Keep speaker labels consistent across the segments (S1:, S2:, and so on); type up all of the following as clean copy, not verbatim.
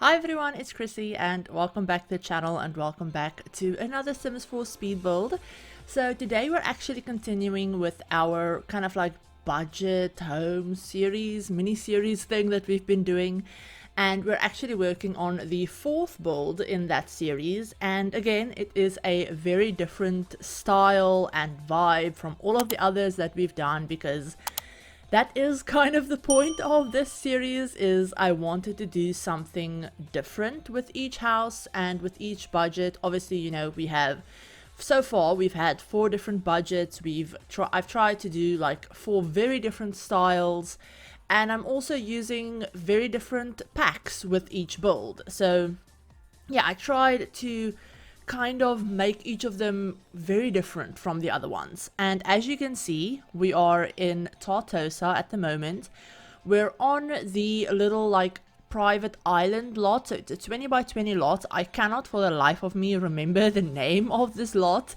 S1: Hi everyone, it's Chrissie and welcome back to the channel and welcome back to another Sims 4 speed build. So today we're actually continuing with our kind of like budget home series, mini series thing that we've been doing, and we're actually working on the fourth build in that series. And again, it is a very different style and vibe from all of the others that we've done, because that is kind of the point of this series. Is I wanted to do something different with each house and with each budget. Obviously, you know, we have so far we've had 4 different budgets. I've tried to do like 4 very different styles, and I'm also using very different packs with each build. So yeah, I tried to kind of make each of them very different from the other ones. And as you can see, we are in Tartosa at the moment. We're on the little like private island lot, so it's a 20 by 20 lot. I cannot for the life of me remember the name of this lot.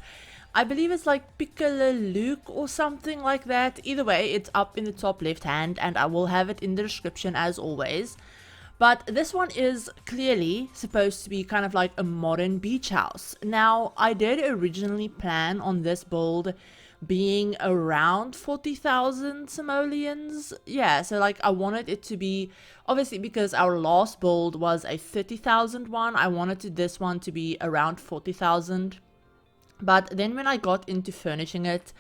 S1: I believe it's like Piccola Luce or something like that. Either way, it's up in the top left hand, and I will have it in the description as always. But this one is clearly supposed to be kind of like a modern beach house. Now, I did originally plan on this build being around 40,000 simoleons. Yeah, so like I wanted it to be, obviously because our last build was a 30,000 one, I wanted this one to be around 40,000. But then when I got into furnishing it,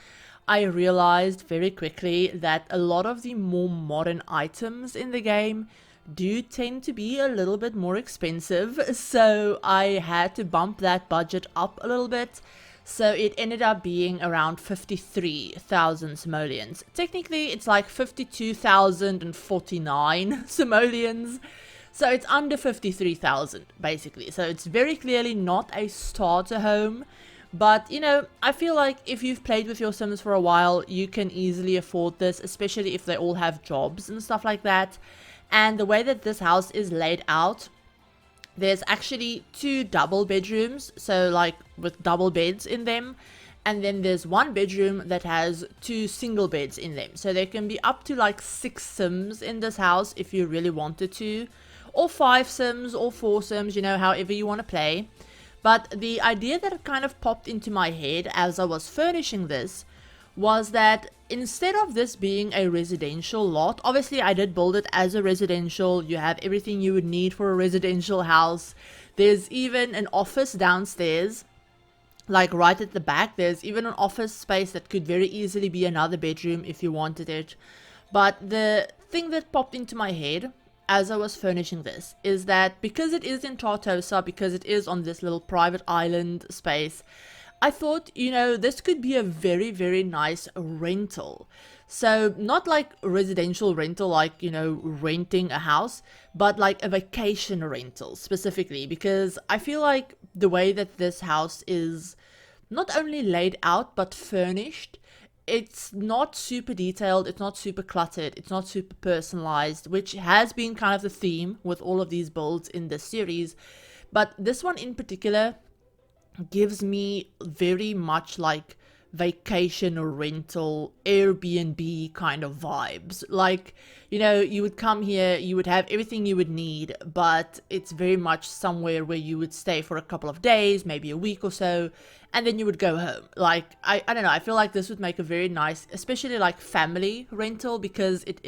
S1: I realized very quickly that a lot of the more modern items in the game do tend to be a little bit more expensive, so I had to bump that budget up a little bit. So it ended up being around 53,000 simoleons. Technically it's like 52,049 simoleons, so it's under 53,000 basically. So it's very clearly not a starter home. But, you know, I feel like if you've played with your Sims for a while, you can easily afford this, especially if they all have jobs and stuff like that. And the way that this house is laid out, there's actually 2 double bedrooms, so like with double beds in them. And then there's 1 bedroom that has 2 single beds in them. So there can be up to like 6 Sims in this house if you really wanted to. Or 5 Sims or 4 Sims, you know, however you want to play. But the idea that kind of popped into my head as I was furnishing this was that instead of this being a residential lot, obviously I did build it as a residential. You have everything you would need for a residential house. There's even an office downstairs, like right at the back. There's even an office space that could very easily be another bedroom if you wanted it. But the thing that popped into my head as I was furnishing this is that because it is in Tartosa, because it is on this little private island space, I thought, you know, this could be a very, very nice rental. So not like residential rental, like, you know, renting a house, but like a vacation rental specifically, because I feel like the way that this house is not only laid out, but furnished, it's not super detailed, it's not super cluttered, it's not super personalized, which has been kind of the theme with all of these builds in this series. But this one in particular gives me very much like vacation rental Airbnb kind of vibes. Like, you know, you would come here, you would have everything you would need, but it's very much somewhere where you would stay for a couple of days, maybe a week or so, and then you would go home. Like, I don't know, I feel like this would make a very nice, especially like family rental, because it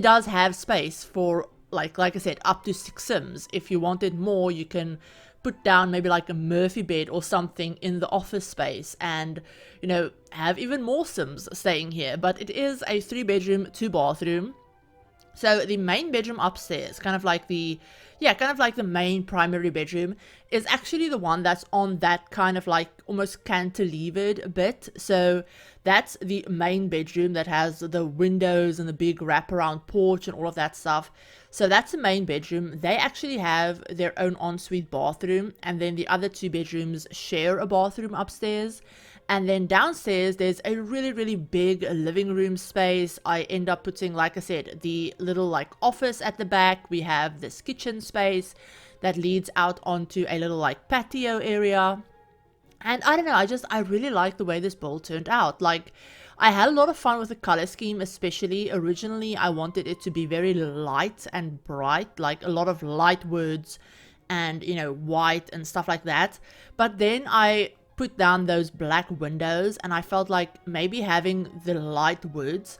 S1: does have space for like I said, up to 6 Sims. If you wanted more, you can put down maybe like a Murphy bed or something in the office space and, you know, have even more Sims staying here. But it is a 3 bedroom, 2 bathroom. So the main bedroom upstairs, kind of like the main primary bedroom, is actually the one that's on that kind of like almost cantilevered bit. So that's the main bedroom that has the windows and the big wraparound porch and all of that stuff. So that's the main bedroom. They actually have their own ensuite bathroom, and then the other 2 bedrooms share a bathroom upstairs. And then downstairs, there's a really, really big living room space. I end up putting, like I said, the little like office at the back. We have this kitchen space that leads out onto a little like patio area. And I don't know, I really like the way this build turned out. Like, I had a lot of fun with the color scheme, especially originally I wanted it to be very light and bright, like a lot of light words and, you know, white and stuff like that. But then I put down those black windows and I felt like maybe having the light words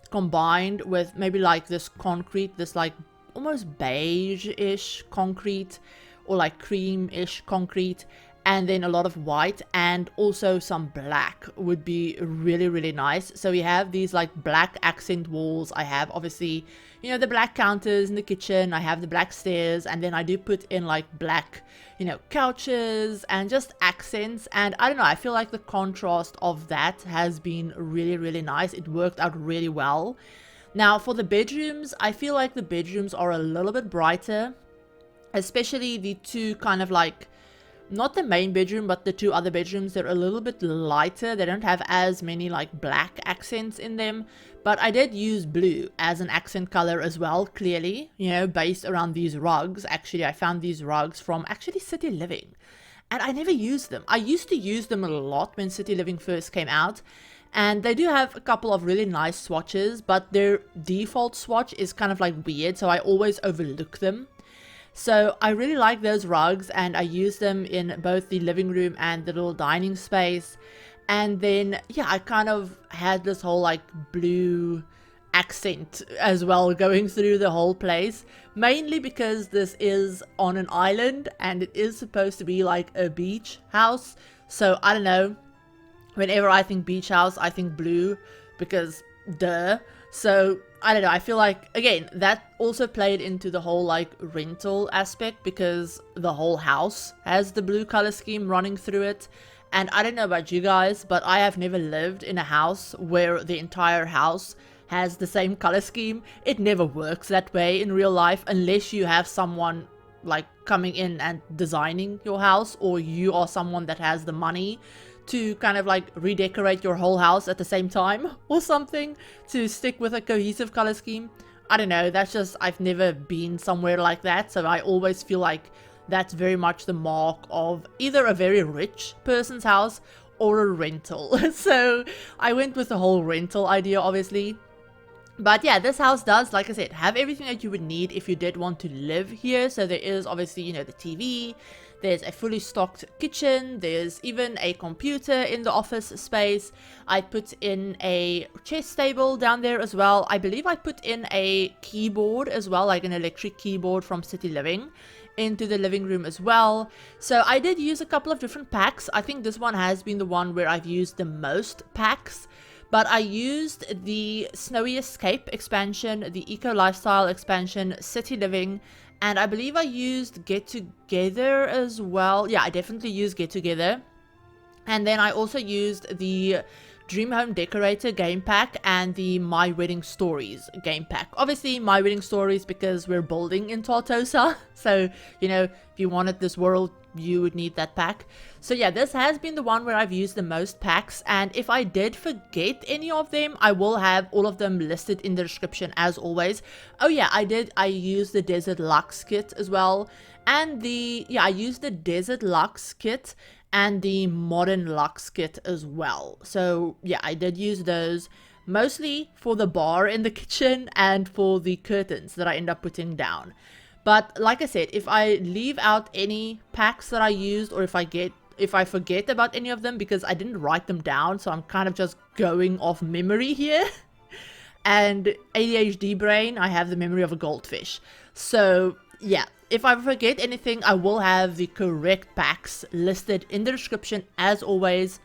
S1: combined with maybe like this concrete, this like almost beige-ish concrete or like cream-ish concrete, and then a lot of white and also some black would be really, really nice. So we have these like black accent walls. I have obviously, you know, the black counters in the kitchen. I have the black stairs, and then I do put in like black, you know, couches and just accents. And I don't know, I feel like the contrast of that has been really, really nice. It worked out really well. Now for the bedrooms, I feel like the bedrooms are a little bit brighter, especially the two kind of like, not the main bedroom, but the two other bedrooms. They're a little bit lighter. They don't have as many like black accents in them, but I did use blue as an accent color as well, clearly, you know, based around these rugs. Actually, I found these rugs from actually City Living, and I never used them. I used to use them a lot when City Living first came out, and they do have a couple of really nice swatches, but their default swatch is kind of like weird, so I always overlook them. So I really like those rugs, and I use them in both the living room and the little dining space. And then, yeah, I kind of had this whole like blue accent as well going through the whole place, mainly because this is on an island and it is supposed to be like a beach house. So I don't know, whenever I think beach house, I think blue, because duh. So I don't know, I feel like, again, that also played into the whole like rental aspect, because the whole house has the blue color scheme running through it. And I don't know about you guys, but I have never lived in a house where the entire house has the same color scheme. It never works that way in real life, unless you have someone like coming in and designing your house, or you are someone that has the money to kind of like redecorate your whole house at the same time or something, to stick with a cohesive color scheme. I don't know, that's just, I've never been somewhere like that, so I always feel like that's very much the mark of either a very rich person's house or a rental. So I went with the whole rental idea, obviously. But yeah, this house does, like I said, have everything that you would need if you did want to live here. So there is obviously, you know, the TV, there's a fully stocked kitchen, there's even a computer in the office space. I put in a chess table down there as well. I believe I put in a keyboard as well, like an electric keyboard from City Living, into the living room as well. So I did use a couple of different packs. I think this one has been the one where I've used the most packs. But I used the Snowy Escape expansion, the Eco Lifestyle expansion, City Living, and I believe I used Get Together as well. Yeah, I definitely used Get Together. And then I also used the Dream Home Decorator game pack and the My Wedding Stories game pack. Obviously, My Wedding Stories because we're building in Tartosa. So, you know, if you wanted this world, you would need that pack. So yeah, this has been the one where I've used the most packs, and if I did forget any of them, I will have all of them listed in the description as always. Oh yeah, I used the Desert Luxe kit as well, and I used the Desert Luxe kit and the Modern Luxe kit as well. So yeah, I did use those mostly for the bar in the kitchen and for the curtains that I end up putting down. But like I said, if I leave out any packs that I used, or if I forget about any of them, because I didn't write them down, so I'm kind of just going off memory here. And ADHD brain, I have the memory of a goldfish. So yeah, if I forget anything, I will have the correct packs listed in the description as always.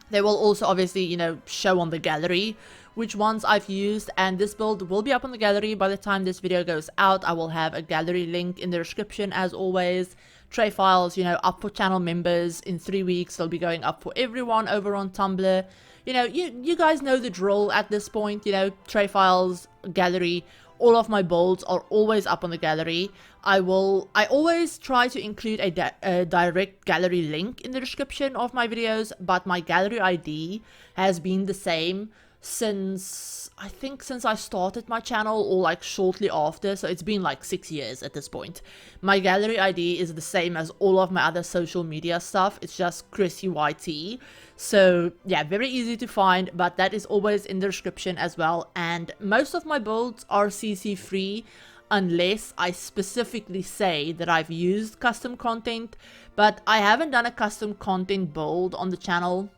S1: They will also obviously, you know, show on the gallery which ones I've used, and this build will be up on the gallery by the time this video goes out. I will have a gallery link in the description as always. Tray files, you know, up for channel members in 3 weeks. They'll be going up for everyone over on Tumblr. You know, you guys know the drill at this point, you know, tray files, gallery. All of my builds are always up on the gallery. I always try to include a direct gallery link in the description of my videos, but my gallery ID has been the same since I think since I started my channel, or like shortly after, so it's been like 6 years at this point. My gallery ID is the same as all of my other social media stuff. It's just ChrissieYT. So yeah, very easy to find, but that is always in the description as well. And most of my builds are CC free, unless I specifically say that I've used custom content. But I haven't done a custom content build on the channel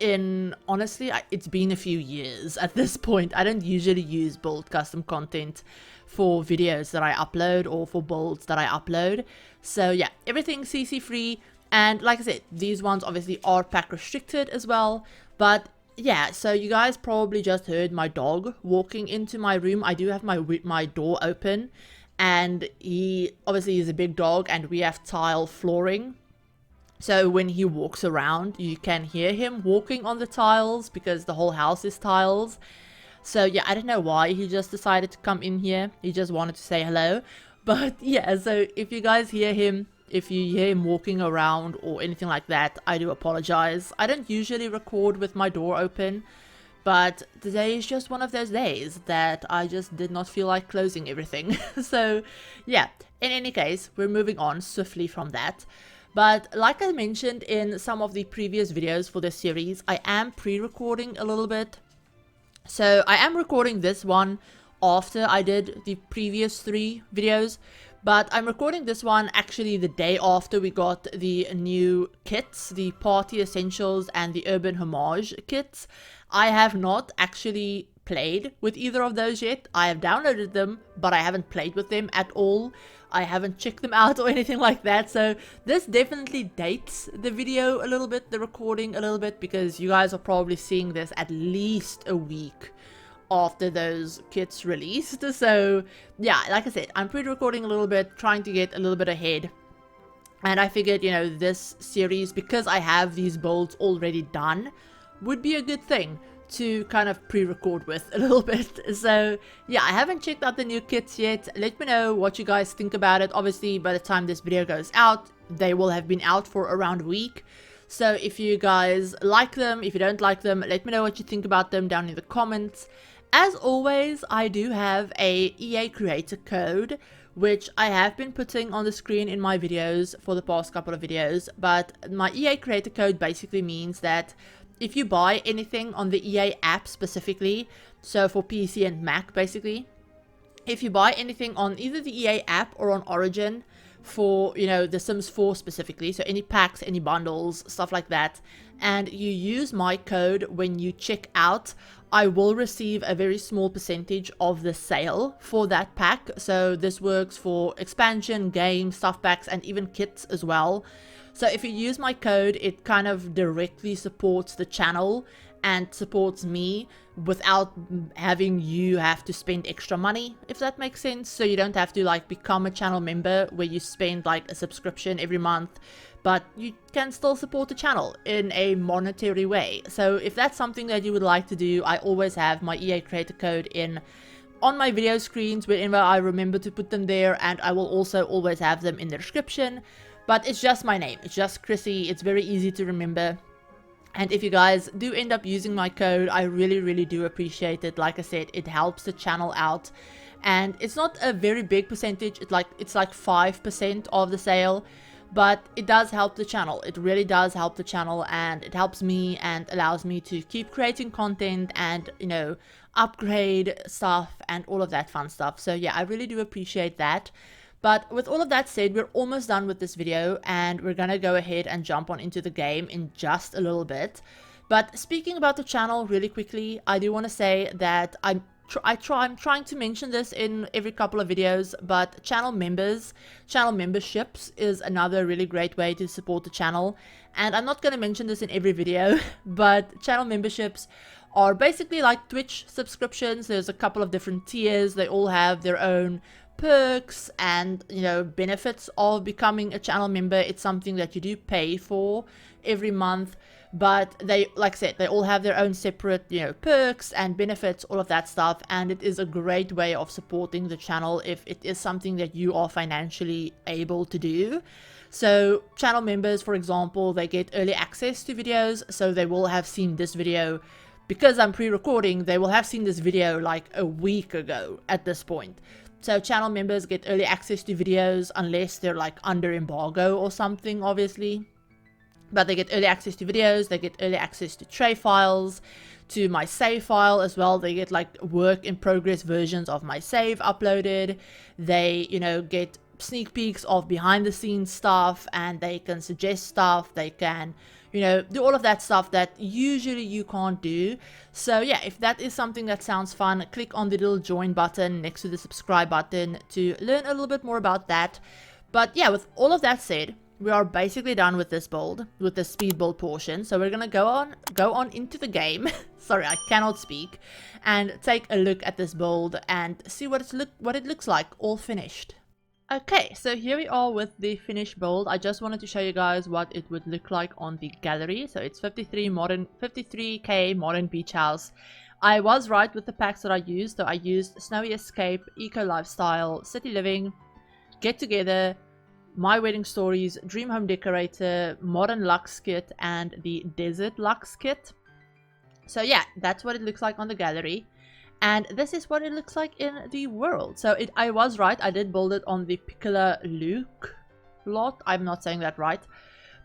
S1: in, honestly, it's been a few years at this point. I don't usually use build custom content for videos that I upload or for builds that I upload. So yeah, everything CC free. And like I said, these ones obviously are pack restricted as well. But yeah, so you guys probably just heard my dog walking into my room. I do have my door open, and he obviously is a big dog, and we have tile flooring. So when he walks around, you can hear him walking on the tiles because the whole house is tiles. So yeah, I don't know why he just decided to come in here. He just wanted to say hello. But yeah, so if you guys hear him, if you hear him walking around or anything like that, I do apologize. I don't usually record with my door open, but today is just one of those days that I just did not feel like closing everything. So yeah, in any case, we're moving on swiftly from that. But like I mentioned in some of the previous videos for this series, I am pre-recording a little bit. So I am recording this one after I did the previous 3 videos. But I'm recording this one actually the day after we got the new kits, the Party Essentials and the Urban Homage kits. I have not actually played with either of those yet. I have downloaded them, but I haven't played with them at all. I haven't checked them out or anything like that. So this definitely dates the video a little bit, the recording a little bit, because you guys are probably seeing this at least a week after those kits released. So yeah, like I said, I'm pre-recording a little bit, trying to get a little bit ahead. And I figured, you know, this series, because I have these builds already done, would be a good thing to kind of pre-record with a little bit. So yeah, I haven't checked out the new kits yet. Let me know what you guys think about it. Obviously, by the time this video goes out, they will have been out for around a week. So if you guys like them, if you don't like them, let me know what you think about them down in the comments. As always, I do have a EA creator code, which I have been putting on the screen in my videos for the past couple of videos. But my EA creator code basically means that if you buy anything on the EA app specifically, so for PC and Mac basically, if you buy anything on either the EA app or on Origin for, you know, The Sims 4 specifically, so any packs, any bundles, stuff like that, and you use my code when you check out, I will receive a very small percentage of the sale for that pack. So this works for expansion, game, stuff packs, and even kits as well. So if you use my code, it kind of directly supports the channel and supports me without having you have to spend extra money, if that makes sense. So you don't have to like become a channel member where you spend like a subscription every month, but you can still support the channel in a monetary way. So if that's something that you would like to do, I always have my EA creator code on my video screens whenever I remember to put them there, and I will also always have them in the description. But it's just my name, it's just Chrissie. It's very easy to remember. And if you guys do end up using my code, I really do appreciate it. Like I said, it helps the channel out, and it's not a very big percentage. It's like 5% of the sale, but it does help the channel. It really does help the channel, and it helps me and allows me to keep creating content and, you know, upgrade stuff and all of that fun stuff. So yeah, I really do appreciate that. But with all of that said, we're almost done with this video, and we're gonna go ahead and jump on into the game in just a little bit. But speaking about the channel really quickly, I do want to say that I'm trying to mention this in every couple of videos, but channel memberships is another really great way to support the channel. And I'm not going to mention this in every video, but channel memberships are basically like Twitch subscriptions. There's a couple of different tiers. They all have their own perks and, you know, benefits of becoming a channel member. It's something that you do pay for every month, but they, like I said, they all have their own separate, you know, perks and benefits, all of that stuff. And it is a great way of supporting the channel if it is something that you are financially able to do. So channel members, for example, they get early access to videos, so they will have seen this video because I'm pre-recording, they will have seen this video like a week ago at this point. So channel members get early access to videos unless they're like under embargo or something, obviously. But they get early access to videos, they get early access to tray files, to my save file as well. They get like work in progress versions of my save uploaded. They, you know, get sneak peeks of behind the scenes stuff, and they can suggest stuff. They can, you know, do all of that stuff that usually you can't do. So yeah, if that is something that sounds fun, click on the little join button next to the subscribe button to learn a little bit more about that. But yeah, with all of that said, we are basically done with this build, with the speed build portion. So we're gonna go on into the game. Sorry, I cannot speak. And take a look at this build and see what it looks like all finished. Okay, so here we are with the finished build. I just wanted to show you guys what it would look like on the gallery. So it's 53k modern beach house. I was right with the packs that I used. So I used Snowy Escape, Eco Lifestyle, City Living, Get Together, My Wedding Stories, Dream Home Decorator, Modern Luxe Kit, and the Desert Luxe Kit. So yeah, that's what it looks like on the gallery. And this is what it looks like in the world. So I was right. I did build it on the Piccola Luke lot. I'm not saying that right.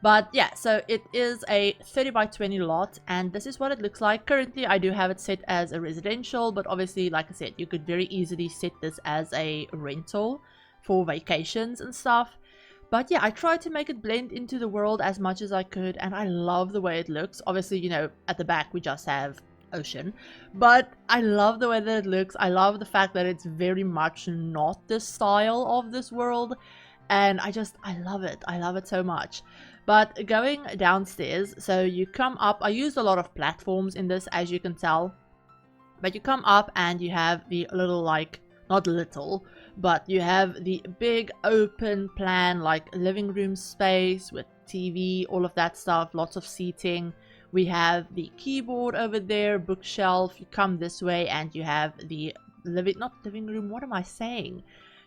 S1: But yeah, so it is a 30 by 20 lot. And this is what it looks like. Currently, I do have it set as a residential. But obviously, like I said, you could very easily set this as a rental for vacations and stuff. But yeah, I tried to make it blend into the world as much as I could. And I love the way it looks. Obviously, you know, at the back, we just have ocean, but I love the way that it looks. I love the fact that it's very much not the style of this world, and I love it. I love it so much. But going downstairs, so you come up, I used a lot of platforms in this, as you can tell, but you come up and you have the little, like, not little, but you have the big open plan, like living room space with TV, all of that stuff, lots of seating. We have the keyboard over there, bookshelf. You come this way and you have the not living room, what am I saying?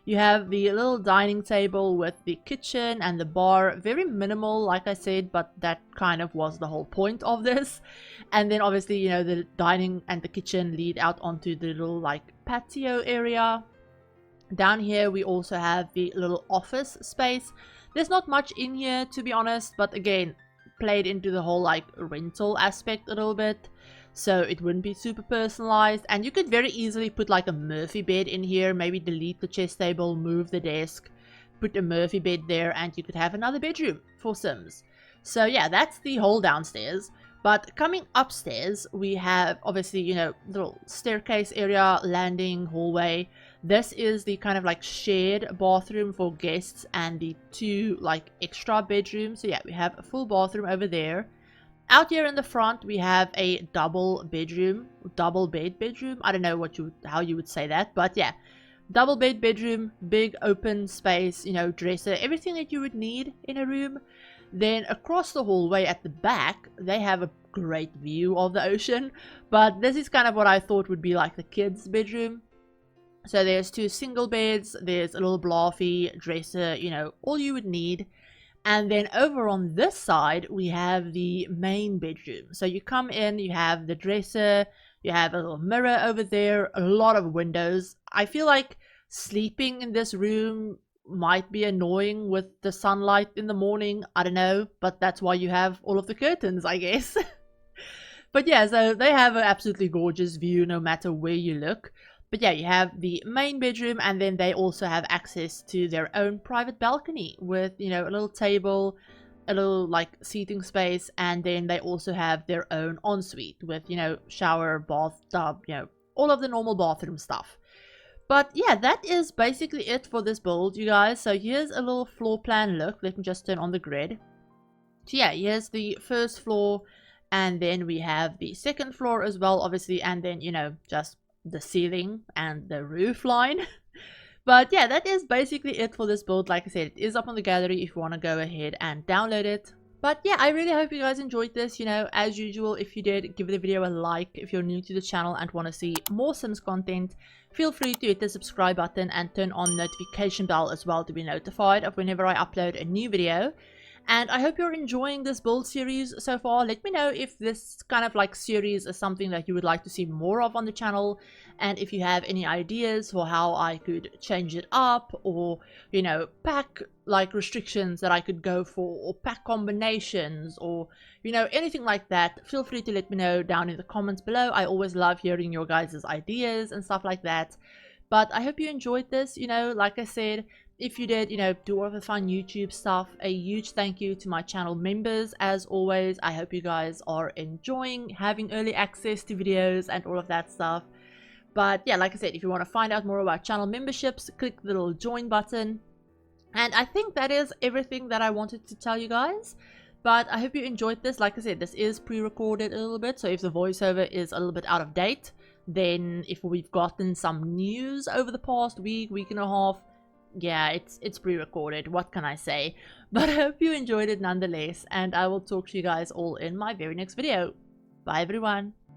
S1: You have the little dining table with the kitchen and the bar. Very minimal, like I said, but that kind of was the whole point of this. And then obviously, you know, the dining and the kitchen lead out onto the little like patio area. Down here we also have the little office space. There's not much in here, to be honest, but again, played into the whole like rental aspect a little bit, so it wouldn't be super personalized. And you could very easily put like a Murphy bed in here, maybe delete the chest table, move the desk, put a Murphy bed there, and you could have another bedroom for Sims. So yeah, that's the whole downstairs. But coming upstairs, we have obviously, you know, little staircase area, landing, hallway. This is the kind of like shared bathroom for guests and the two like extra bedrooms. So yeah, we have a full bathroom over there. Out here in the front, we have a double bed bedroom. I don't know how you would say that, but yeah, double bedroom, big open space, you know, dresser, everything that you would need in a room. Then across the hallway at the back, they have a great view of the ocean, but this is kind of what I thought would be like the kids' bedroom. So there's two single beds, there's a little bluffy dresser, you know, all you would need. And then over on this side, we have the main bedroom. So you come in, you have the dresser, you have a little mirror over there, a lot of windows. I feel like sleeping in this room might be annoying with the sunlight in the morning. I don't know, but that's why you have all of the curtains, I guess. But yeah, so they have an absolutely gorgeous view no matter where you look. But yeah, you have the main bedroom, and then they also have access to their own private balcony with, you know, a little table, a little like seating space, and then they also have their own ensuite with, you know, shower, bathtub, you know, all of the normal bathroom stuff. But yeah, that is basically it for this build, you guys. So here's a little floor plan look. Let me just turn on the grid. So yeah, here's the first floor, and then we have the second floor as well, obviously, and then, you know, just the ceiling and the roof line. But yeah, that is basically it for this build. Like I said, it is up on the gallery if you want to go ahead and download it. But yeah, I really hope you guys enjoyed this. You know, as usual, if you did, give the video a like. If you're new to the channel and want to see more Sims content, feel free to hit the subscribe button and turn on notification bell as well to be notified of whenever I upload a new video. And I hope you're enjoying this build series so far. Let me know if this kind of like series is something that you would like to see more of on the channel, and if you have any ideas for how I could change it up, or, you know, pack like restrictions that I could go for, or pack combinations, or, you know, anything like that. Feel free to let me know down in the comments below. I always love hearing your guys' ideas and stuff like that. But I hope you enjoyed this. You know, like I said, if you did, you know, do all the fun YouTube stuff. A huge thank you to my channel members. As always, I hope you guys are enjoying having early access to videos and all of that stuff. But yeah, like I said, if you want to find out more about channel memberships, click the little join button. And I think that is everything that I wanted to tell you guys. But I hope you enjoyed this. Like I said, this is pre-recorded a little bit, so if the voiceover is a little bit out of date, then if we've gotten some news over the past week and a half, yeah, it's pre-recorded, what can I say? But I hope you enjoyed it nonetheless, and I will talk to you guys all in my very next video. Bye everyone.